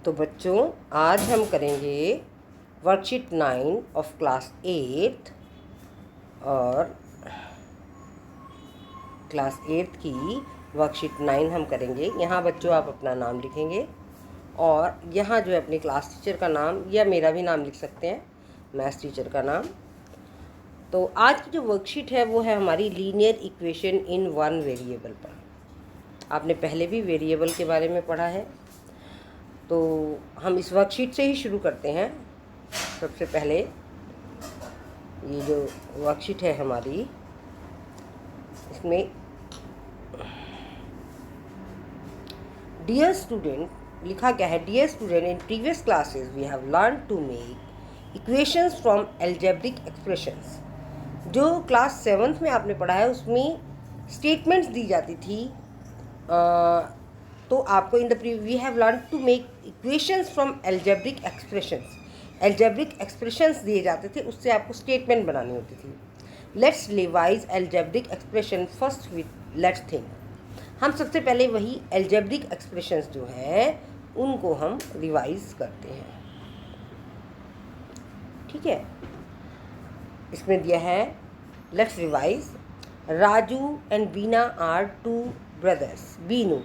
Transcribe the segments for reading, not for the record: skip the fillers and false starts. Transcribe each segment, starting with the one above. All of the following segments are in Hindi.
तो बच्चों आज हम करेंगे वर्कशीट 9 ऑफ क्लास 8 और क्लास 8 की वर्कशीट 9 हम करेंगे। यहाँ बच्चों आप अपना नाम लिखेंगे और यहाँ जो है अपनी क्लास टीचर का नाम या मेरा भी नाम लिख सकते हैं, मैथ्स टीचर का नाम। तो आज की जो वर्कशीट है वो है हमारी linear equation in one variable पर। आपने पहले भी वेरिएबल के बारे में पढ़ा है, तो हम इस वर्कशीट से ही शुरू करते हैं। सबसे पहले ये जो वर्कशीट है हमारी, इसमें डियर स्टूडेंट लिखा क्या है। Dear student, in previous classes we have learn to make equations from algebraic expressions. जो क्लास 7th में आपने पढ़ा है उसमें स्टेटमेंट्स दी जाती थी। तो आपको in the we have learn to make equations from algebraic expressions. Algebraic expressions दिए जाते थे, उससे आपको स्टेटमेंट बनानी होती थी। Let's revise algebraic expression first with let's think. हम सबसे पहले वही एल्जेब्रिक एक्सप्रेशंस जो है उनको हम रिवाइज करते हैं, ठीक है। इसमें दिया है let's revise. Raju and Bina are two brothers. Binu,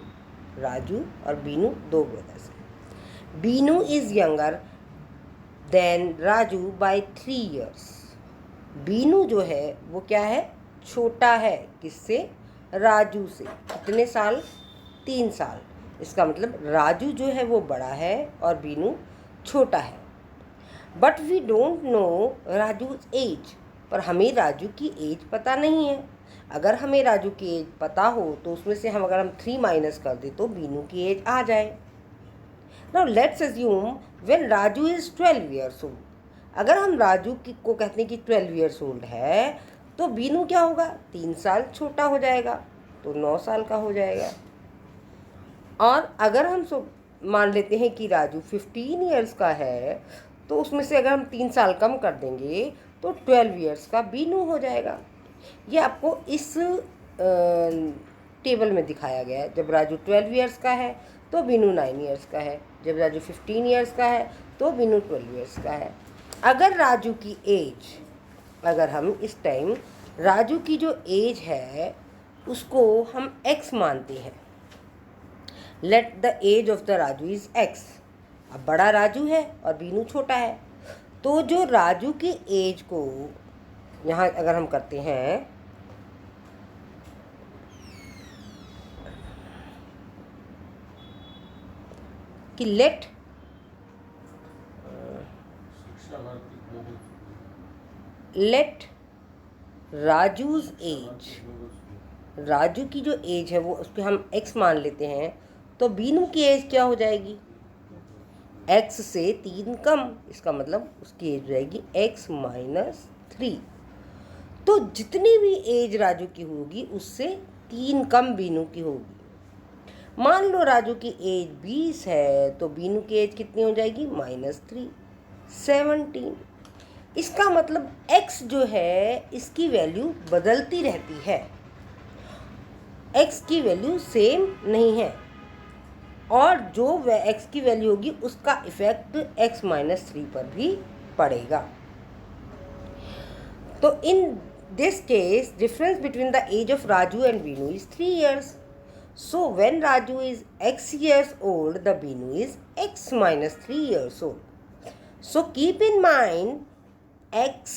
Raju और बीनू दो ब्रदर्स हैं। Binu is younger than Raju by 3 years। Binu जो है वो क्या है, छोटा है किससे, राजू से। कितने साल, 3 साल। इसका मतलब राजू जो है वो बड़ा है और बीनू छोटा है। But we don't know Raju's age. पर हमें राजू की एज पता नहीं है। अगर हमें राजू की एज पता हो तो उसमें से अगर हम 3 माइनस कर दें तो बीनू की एज आ जाए। Now let's assume when Raju is 12 years old। अगर हम राजू को कहते हैं कि 12 years old है तो बीनू क्या होगा, 3 साल छोटा हो जाएगा, तो 9 साल का हो जाएगा। और अगर हम मान लेते हैं कि राजू 15 years का है तो उसमें से अगर हम 3 साल कम कर देंगे तो 12 years का बीनू हो जाएगा। ये आपको इस टेबल में दिखाया गया है। जब राजू 12 years का है तो बीनू 9 years का है। जब राजू 15 years का है तो बीनू 12 years का है। अगर राजू की एज, अगर हम इस टाइम राजू की जो एज है उसको हम x मानते हैं। Let the age of the Raju is x। अब बड़ा राजू है और बीनू छोटा है, तो जो राजू की एज को यहाँ अगर हम करते हैं कि लेट राजूज एज, राजू की जो एज है वो उसको हम x मान लेते हैं, तो बीनू की एज क्या हो जाएगी, x से 3 कम। इसका मतलब उसकी एज रहेगी x माइनस 3। तो जितनी भी एज राजू की होगी उससे 3 कम बीनू की होगी। मान लो राजू की एज 20 है तो बीनू की एज कितनी हो जाएगी, -3, 17। इसका मतलब x जो है इसकी वैल्यू बदलती रहती है, x की वैल्यू सेम नहीं है, और जो x की वैल्यू होगी उसका इफेक्ट x माइनस 3 पर भी पड़ेगा। तो in this case difference between the age of Raju and Binu is 3 years। So when Raju is x years old, the Binu is x minus 3 years old. So keep in mind x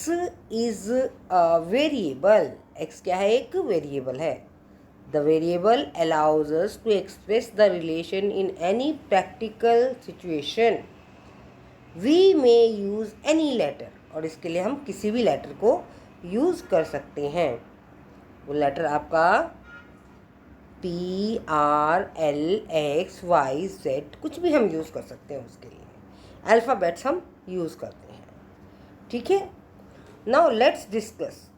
is a variable। x क्या है, एक वेरिएबल है। The variable allows us to express the relation in any practical situation। We may use any letter। और इसके लिए हम किसी भी लेटर को यूज़ कर सकते हैं। वो लेटर आपका P, R, L, X, Y, Z कुछ भी हम यूज़ कर सकते हैं। उसके लिए अल्फ़ाबेट्स हम यूज़ करते हैं, ठीक है। Now let's discuss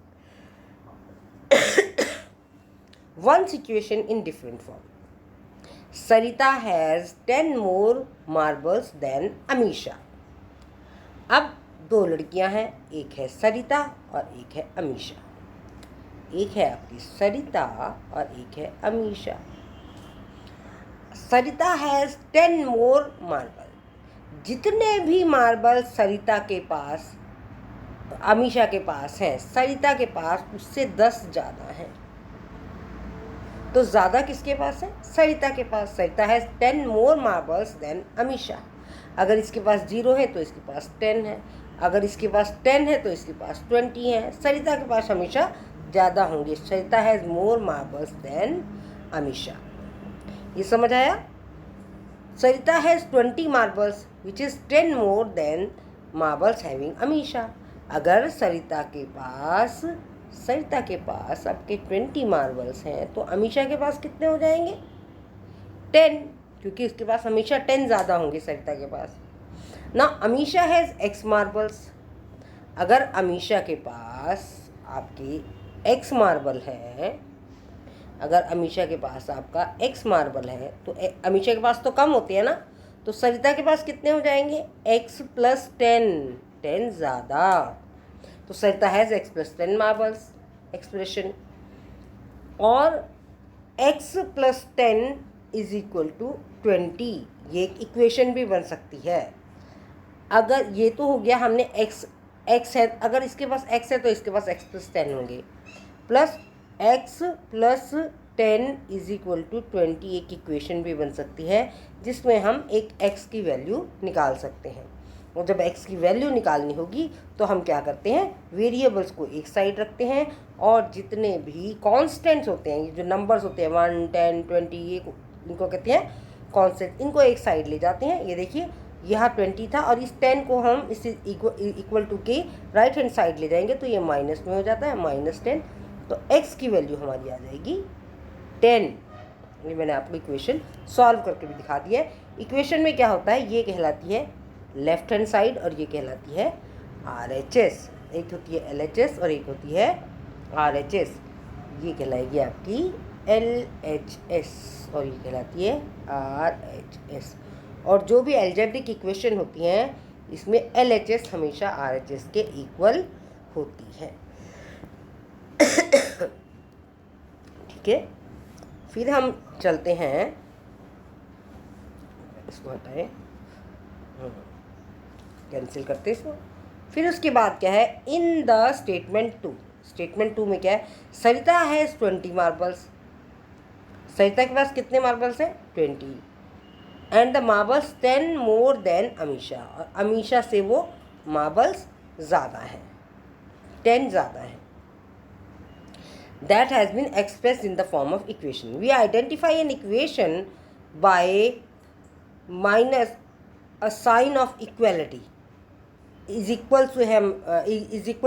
one situation in different form. Sarita has 10 more marbles than Amisha. अब 2 लड़कियां हैं, एक है सरिता और एक है अमीशा। एक है आपकी सरिता और एक है अमीशा। सरिता हैज़ 10 more marble। जितने भी मार्बल सरिता के पास, अमीशा के पास हैं, सरिता के पास उससे 10 ज़्यादा हैं। तो ज़्यादा किसके पास है? सरिता के पास। Sarita has 10 more marbles than Amisha. अगर इसके पास 0 है तो इसके पास 10 है, अगर इसके पास 10 है तो इसके पास 20 है। सरिता के पास हमेशा ज़्यादा होंगे। Sarita has more marbles than Amisha. ये समझ आया? Sarita has 20 marbles which is 10 more than marbles having Amisha. अगर सरिता के पास आपके 20 मार्बल्स हैं तो अमीशा के पास कितने हो जाएंगे? 10, क्योंकि उसके पास हमेशा 10 ज़्यादा होंगे सरिता के पास ना। Amisha has x marbles. अगर अमीशा के पास आपकी x मार्बल है, अगर अमीशा के पास आपका x मार्बल है तो अमीशा के पास तो कम होते हैं ना, तो सरिता के पास कितने हो जाएंगे? x + 10 ज़्यादा। तो सरिता हैज़ x + 10 मार्बल्स एक्सप्रेशन। और x + 10 = 20, ये एक इक्वेशन भी बन सकती है। अगर ये तो हो गया हमने x है, अगर इसके पास x है तो इसके पास x + 10 होंगे, प्लस x + 10 = 20 एक इक्वेशन भी बन सकती है, जिसमें हम एक x की वैल्यू निकाल सकते हैं। और जब x की वैल्यू निकालनी होगी तो हम क्या करते हैं? वेरिएबल्स को एक साइड रखते हैं और जितने भी कांस्टेंट्स होते हैं, ये जो नंबर्स होते हैं 1, 10, 20, ये इनको कहते हैं कांस्टेंट, इनको एक साइड ले जाते हैं। ये देखिए यहाँ 20 था और इस 10 को हम इस इक्वल टू के राइट हैंड साइड ले जाएंगे तो ये माइनस में हो जाता है, -10। तो x की वैल्यू हमारी आ जाएगी 10। ये मैंने आपको इक्वेशन सॉल्व करके भी दिखा दिया है। इक्वेशन में क्या होता है? ये कहलाती है लेफ्ट हैंड साइड और ये कहलाती है RHS। एक होती है LHS और एक होती है RHS। ये कहलाएगी आपकी LHS और ये कहलाती है RHS। और जो भी एल्जेब्रिक इक्वेशन होती हैं इसमें LHS हमेशा RHS के इक्वल होती है। ठीक है, फिर हम चलते हैं, इसको हटाएं, कैंसिल करते इसको। फिर उसके बाद क्या है? इन द स्टेटमेंट 2 में क्या है? सरिता हैज़ 20 मार्बल्स। सरिता के पास कितने मार्बल्स हैं? 20। And the marbles 10 more than Amisha. और अमीशा से वो मार्बल्स ज़्यादा हैं, 10 ज़्यादा हैं। That has been expressed in the form of equation. We identify an equation by minus a sign of equality is equal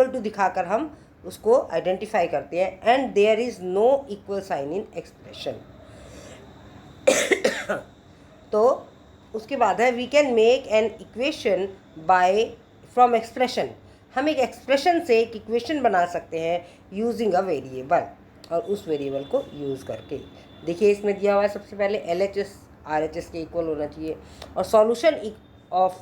to दिखाकर हम उसको आइडेंटिफाई करते हैं। And there is no equal sign in expression. तो उसके बाद है we can make an equation by from expression. हम एक एक्सप्रेशन से एक इक्वेशन बना सकते हैं यूजिंग अ वेरिएबल, और उस वेरिएबल को यूज़ करके। देखिए इसमें दिया हुआ है सबसे पहले LHS RHS के इक्वल होना चाहिए। और solution of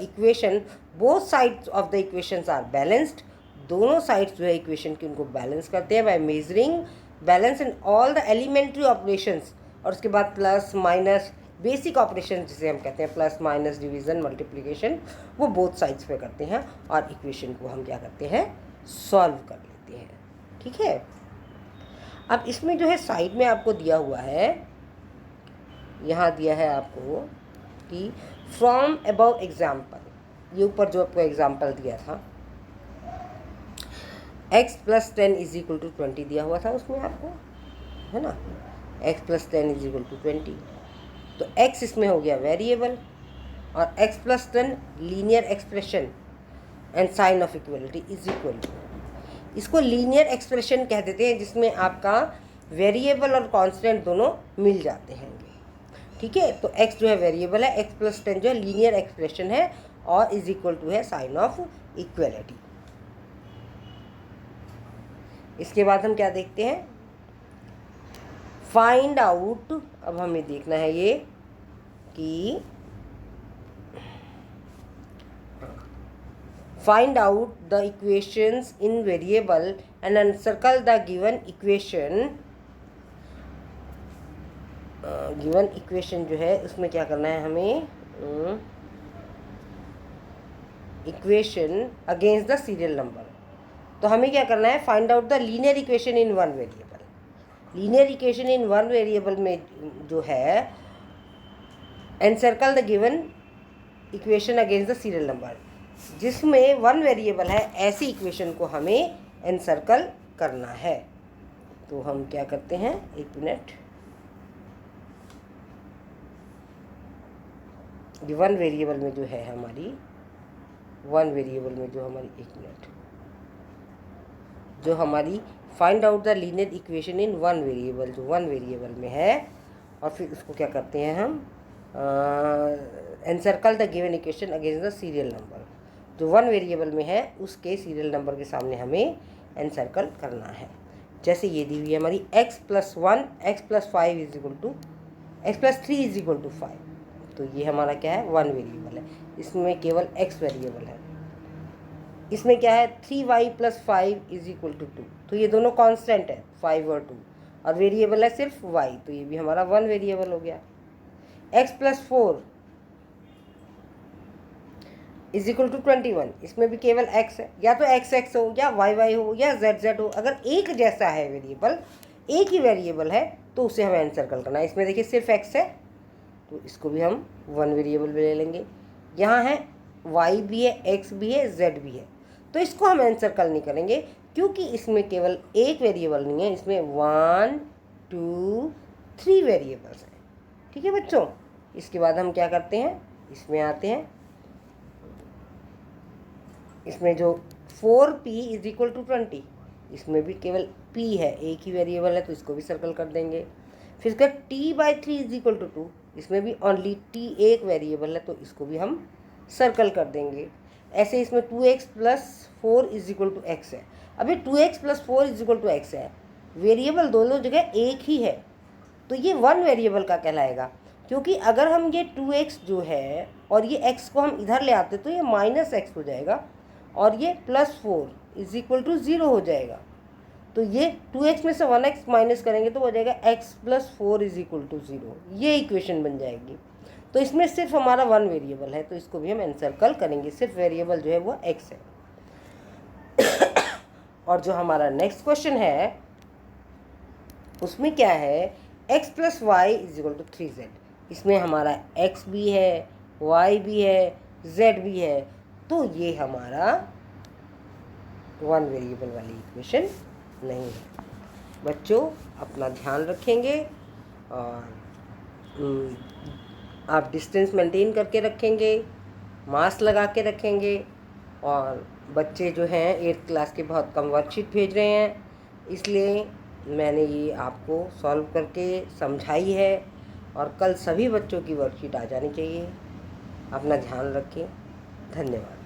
equation, both sides of the equations are balanced. दोनों साइड्स जो है इक्वेशन की उनको बैलेंस करते हैं by measuring balance in all the elementary operations. और उसके बाद प्लस माइनस बेसिक ऑपरेशन जिसे हम कहते हैं, प्लस माइनस डिवीज़न मल्टीप्लिकेशन, वो बोथ साइड्स पे करते हैं और इक्वेशन को हम क्या करते हैं? सॉल्व कर लेते हैं। ठीक है, अब इसमें जो है साइड में आपको दिया हुआ है, यहाँ दिया है आपको कि फ्रॉम अबव एग्जाम्पल, ये ऊपर जो आपको एग्जाम्पल दिया था x + 10 = 20 दिया हुआ था उसमें आपको, है ना? x + 10 = 20। तो x इसमें हो गया वेरिएबल और x + 10 linear expression and sign of equality is equal to, इसको लीनियर एक्सप्रेशन कह देते हैं जिसमें आपका वेरिएबल और कांस्टेंट दोनों मिल जाते हैं। ठीक है, तो x जो है वेरिएबल है, x + 10 जो है लीनियर एक्सप्रेशन है और इज इक्वल टू है साइन ऑफ इक्वलिटी। इसके बाद हम क्या देखते हैं? Find out. अब हमें देखना है ये कि find out the equations in variable and encircle the given equation. Given equation जो है उसमें क्या करना है हमें? Equation against the serial number. तो हमें क्या करना है, find out the linear equation in one variable. Linear equation in one variable में जो है, encircle the given equation against the serial number. जिसमें वन वेरिएबल है ऐसी इक्वेशन को हमें एनसर्कल करना है। तो हम क्या करते हैं, एक मिनट, वन वेरिएबल में जो है हमारी, वन वेरिएबल में जो हमारी, एक मिनट, जो हमारी find out the linear equation in one variable, जो वन वेरिएबल में है, और फिर उसको क्या करते हैं हम, encircle the given equation against the serial number. जो वन वेरिएबल में है उसके सीरियल नंबर के सामने हमें एनसर्कल करना है। जैसे ये दी हुई है हमारी x+1 x+5 is equal to x+3 is equal to 5। तो ये हमारा क्या है, वन वेरिएबल है, इसमें केवल x वेरिएबल है। इसमें क्या है, 3y+5 इज इक्वल टू 2। तो ये दोनों कांस्टेंट है, 5 और 2, और वेरिएबल है सिर्फ y, तो ये भी हमारा वन वेरिएबल हो गया। x+4 इज इक्वल टू 21, इसमें भी केवल x है, या तो x हो या y हो या z हो। अगर एक जैसा है वेरिएबल, एक ही वेरिएबल है, तो उसे हमें एनसर्कल करना है। इसमें देखिए सिर्फ x है, तो इसको भी हम वन वेरिएबल में ले लेंगे। यहाँ है y भी है, x भी है, z भी है, तो इसको हम एनसर्कल नहीं करेंगे, क्योंकि इसमें केवल एक वेरिएबल नहीं है, इसमें 1 2 3 वेरिएबल्स हैं। ठीक है बच्चों, इसके बाद हम क्या करते हैं, इसमें आते हैं, इसमें जो 4p इज इक्वल टू 20, इसमें भी केवल p है, एक ही वेरिएबल है, तो इसको भी सर्कल कर देंगे। फिर इसका t/3 इज इक्वल टू 2, इसमें भी ओनली t एक वेरिएबल है, तो इसको भी हम सर्कल कर देंगे। ऐसे इसमें 2x+4 is equal to x है। अभी 2x+4 is equal to x है, वेरिएबल दोनों जगह एक ही है, तो ये वन वेरिएबल का कहलाएगा। क्योंकि अगर हम ये 2x जो है और ये x को हम इधर ले आते तो ये -x हो जाएगा, और ये +4 इज इक्वल टू 0 हो जाएगा। तो ये 2x में से 1x माइनस करेंगे तो हो जाएगा x+4 इज इक्वल टू 0, ये इक्वेशन बन जाएगी। तो इसमें सिर्फ हमारा वन वेरिएबल है, तो इसको भी हम एनसर्कल करेंगे, सिर्फ वेरिएबल जो है वो x है। और जो हमारा नेक्स्ट क्वेश्चन है उसमें क्या है, x+y is equal to 3z। इसमें हमारा x भी है, y भी है, z भी है, तो ये हमारा वन वेरिएबल वाली इक्वेशन नहीं है। बच्चों अपना ध्यान रखेंगे, और आप डिस्टेंस मेंटेन करके रखेंगे, मास्क लगा के रखेंगे। और बच्चे जो हैं 8th क्लास के बहुत कम वर्कशीट भेज रहे हैं, इसलिए मैंने ये आपको सॉल्व करके समझाई है, और कल सभी बच्चों की वर्कशीट आ जानी चाहिए। अपना ध्यान रखें, धन्यवाद।